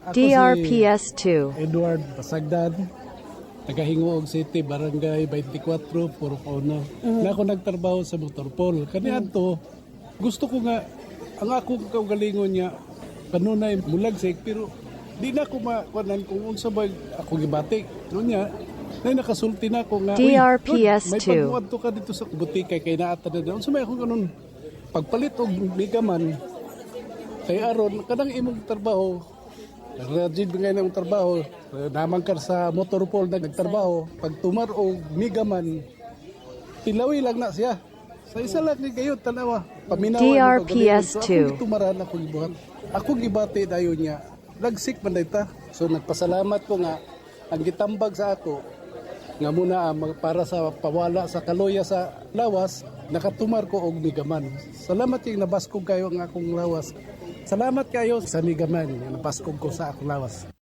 Ako DRPS2. si Edward Pasagdan, taga-Hingoog City, Barangay 24, Puro Pauno. Na ako nagtrabaho sa Motorpol. Kanihan to, gusto ko nga, ang akong kaugalingon niya, kanunay mulagsik, pero di na ako makuanan kung unsa ba ako gibatik. No niya, na nakasulti na ako nga, DRPS2. may pagbuwad to ka dito sa butika kay naata na doon. Unsa may ako ganun, pagpalit og bigaman, kay aron kanang imong trabaho, Rajid ngayon ng trabaho, naman ka sa Motorpol nagtrabaho, pag tumar o migaman, pilawi lang na siya. Sa isa lang ni kayo, tanawa, paminawan DRPS2. Ako tumaran ako gibuhat. Ako gibati dayon niya, nagsik man dayta. So nagpasalamat ko nga, ang gitambag sa ako, nga muna para sa pawala sa kaloya sa lawas, nakatumar ko og migaman. Salamat yung nabaskog kayo ang akong lawas. Salamat kayo sa migaman, nabaskog ko sa akong lawas.